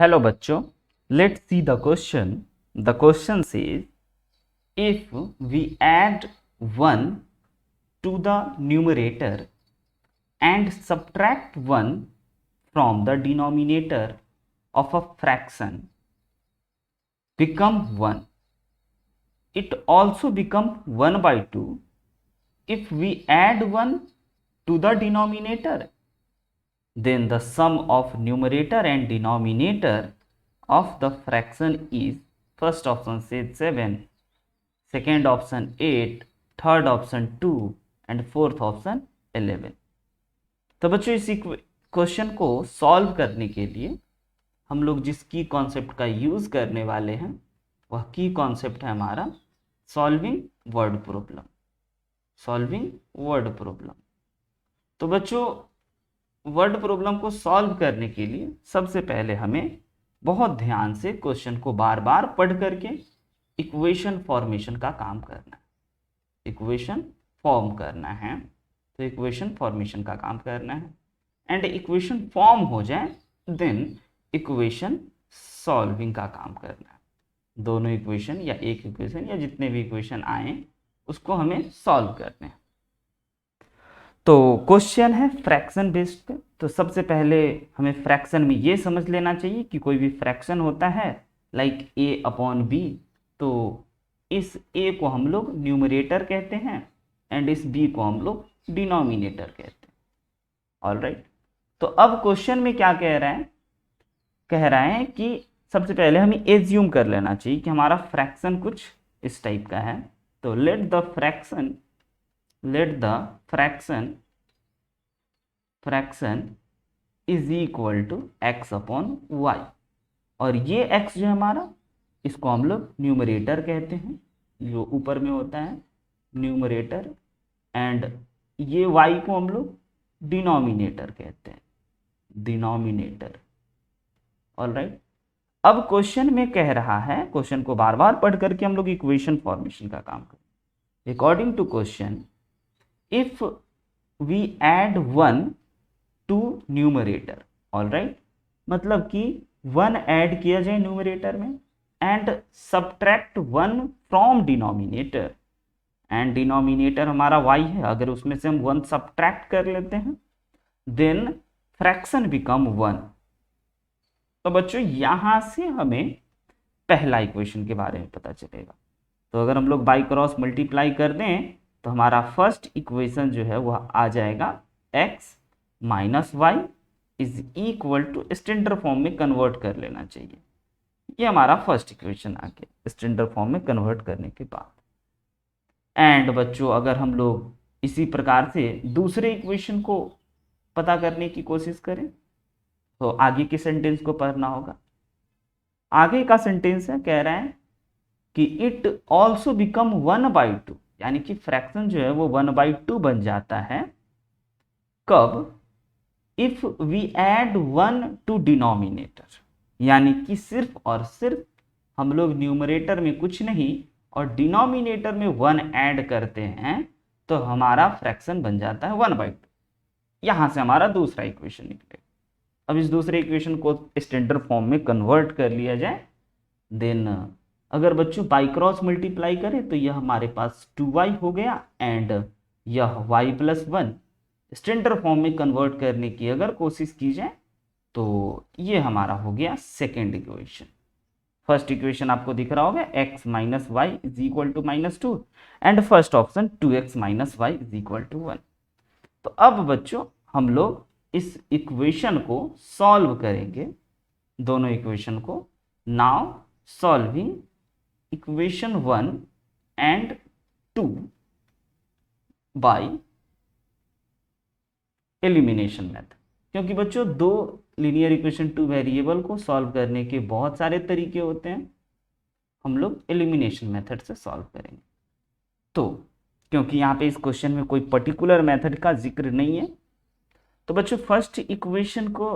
Hello बच्चों, let's see the question. The question says, if we add 1 to the numerator and subtract 1 from the denominator of a fraction become 1. It also become 1 by 2 if we add 1 to the denominator. Then the sum of numerator and denominator of the fraction is, first option says 7, second option 8, third option 2 and fourth option 11. तो बच्चों इस question को solve करने के लिए हम लोग जिस की कॉन्सेप्ट का यूज करने वाले हैं वह की कॉन्सेप्ट है हमारा solving word problem. Solving word problem. तो बच्चों वर्ड प्रॉब्लम को सॉल्व करने के लिए सबसे पहले हमें बहुत ध्यान से क्वेश्चन को बार बार पढ़ करके इक्वेशन फॉर्मेशन का काम करना है। इक्वेशन फॉर्म करना है, तो इक्वेशन फॉर्मेशन का काम करना है एंड इक्वेशन फॉर्म हो जाए देन इक्वेशन सॉल्विंग का काम करना है। दोनों इक्वेशन या एक इक्वेशन या जितने भी इक्वेशन आए उसको हमें सॉल्व करने हैं। तो क्वेश्चन है फ्रैक्शन बेस्ड पे। तो सबसे पहले हमें फ्रैक्शन में ये समझ लेना चाहिए कि कोई भी फ्रैक्शन होता है लाइक a अपॉन बी, तो इस a को हम लोग न्यूमरेटर कहते हैं एंड इस b को हम लोग डिनोमिनेटर कहते हैं। ऑलराइट, तो अब क्वेश्चन में क्या कह रहा है कि सबसे पहले हमें एज्यूम कर लेना चाहिए कि हमारा फ्रैक्शन कुछ इस टाइप का है। तो let the fraction is equal to x upon y, और ये x जो है हमारा इसको हम लोग न्यूमरेटर कहते हैं, जो ऊपर में होता है न्यूमरेटर, एंड ये y को हम लोग डिनोमिनेटर कहते हैं, डिनोमिनेटर। ऑलराइट, अब क्वेश्चन में कह रहा है, क्वेश्चन को बार बार पढ़ करके हम लोग इक्वेशन फॉर्मेशन का काम करें। According to question, if we add 1 to numerator, alright, मतलब कि 1 ऐड किया जाए न्यूमरेटर में and subtract 1 from denominator, and denominator हमारा y है, अगर उसमें से हम 1 सब्ट्रैक्ट कर लेते हैं देन फ्रैक्शन बिकम 1। तो बच्चों यहां से हमें पहला इक्वेशन के बारे में पता चलेगा। तो अगर हम लोग बाई क्रॉस मल्टीप्लाई कर दें तो हमारा फर्स्ट इक्वेशन जो है वह आ जाएगा x minus y is equal to, standard form में कन्वर्ट कर लेना चाहिए। ये हमारा फर्स्ट इक्वेशन आ गया स्टैंडर्ड फॉर्म में कन्वर्ट करने के बाद। एंड बच्चों अगर हम लोग इसी प्रकार से दूसरे इक्वेशन को पता करने की कोशिश करें तो आगे के सेंटेंस को पढ़ना होगा। आगे का सेंटेंस है, कह रहा है कि इट ऑल्सो बिकम 1 बाई 2, यानी कि फ्रैक्शन जो है वो 1 बाई 2 बन जाता है। कब? If we add 1 to denominator, यानी कि सिर्फ और सिर्फ हम लोग न्यूमरेटर में कुछ नहीं और डिनोमिनेटर में 1 ऐड करते हैं तो हमारा फ्रैक्शन बन जाता है 1 बाई 2। यहां से हमारा दूसरा इक्वेशन निकलेगा। अब इस दूसरे इक्वेशन को स्टैंडर्ड फॉर्म में कन्वर्ट कर लिया जाए देन अगर बच्चों बाई क्रॉस मल्टीप्लाई करें तो यह हमारे पास 2y हो गया एंड यह y प्लस 1। स्टैंडर्ड फॉर्म में कन्वर्ट करने की अगर कोशिश की जाए तो ये हमारा हो गया सेकेंड इक्वेशन। फर्स्ट इक्वेशन आपको दिख रहा होगा x minus y is equal to -2 and first option 2x minus y is equal to 1। तो अब बच्चों हम लोग इस इक्वेशन को सॉल्व करेंगे, दोनों इक्वेशन को। Now solving equation 1 and 2 by elimination method, क्योंकि बच्चों दो लीनियर इक्वेशन 2 वेरिएबल को सॉल्व करने के बहुत सारे तरीके होते हैं, हम लोग एलिमिनेशन मेथड से सॉल्व करेंगे। तो क्योंकि यहाँ पे इस क्वेश्चन में कोई पर्टिकुलर मेथड का जिक्र नहीं है तो बच्चों फर्स्ट इक्वेशन को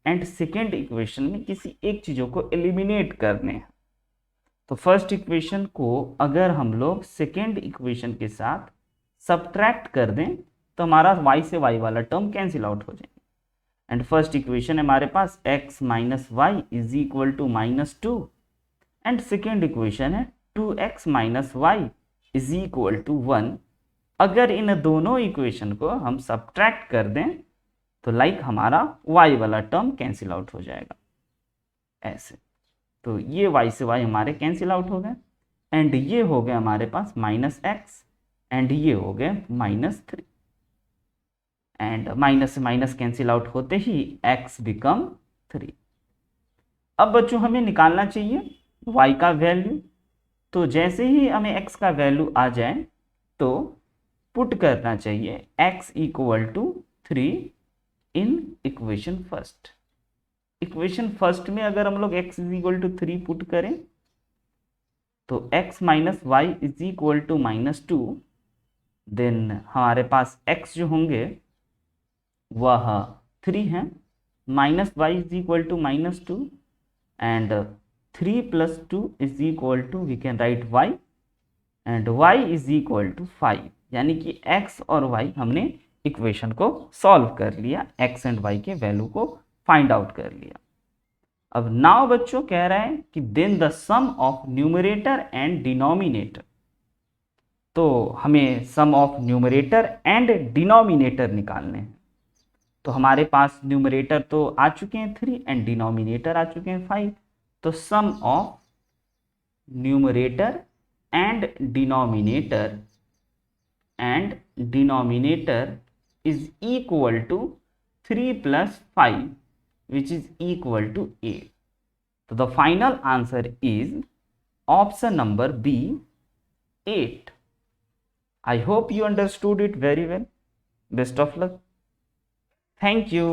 एंड सेकेंड इक्वेशन में किसी एक चीज़ों को एलिमिनेट करने हैं। तो फर्स्ट इक्वेशन को अगर हम लोग सेकेंड इक्वेशन के साथ सब्ट्रैक्ट कर दें तो हमारा y से y वाला टर्म कैंसिल आउट हो जाएगा एंड फर्स्ट इक्वेशन है हमारे पास x minus y is equal to -2 and second equation है 2x minus y is equal to 1। अगर इन दोनों इक्वेशन को हम सब्ट्रैक्ट कर दें तो लाइक हमारा y वाला टर्म कैंसिल आउट हो जाएगा ऐसे। तो ये y से y हमारे कैंसिल आउट हो गए एंड ये हो गए हमारे पास -x एंड ये हो गए -3 एंड माइनस से माइनस कैंसिल आउट होते ही x बिकम 3। अब बच्चों हमें निकालना चाहिए y का वैल्यू। तो जैसे ही हमें x का वैल्यू आ जाए तो पुट करना चाहिए x equal to 3 in equation first. Equation first में अगर हम लोग x is equal to 3 put करें तो x minus y is equal to -2, then हमारे पास x जो होंगे वह 3 हैं, minus y is equal to -2 and 3 plus 2 is equal to we can write y and y is equal to 5, यानी कि x और y हमने इक्वेशन को सॉल्व कर लिया, x एंड y के वैल्यू को फाइंड आउट कर लिया। अब नाउ बच्चों कह रहे हैं कि then the sum of numerator and denominator. तो हमें sum of numerator and denominator निकालने हैं। तो हमारे पास न्यूमरेटर तो आ चुके हैं 3 एंड डिनोमिनेटर आ चुके हैं 5। तो sum of numerator and denominator is equal to 3 plus 5 which is equal to 8. So the final answer is option number B, 8. I hope you understood it very well. Best of luck. Thank you.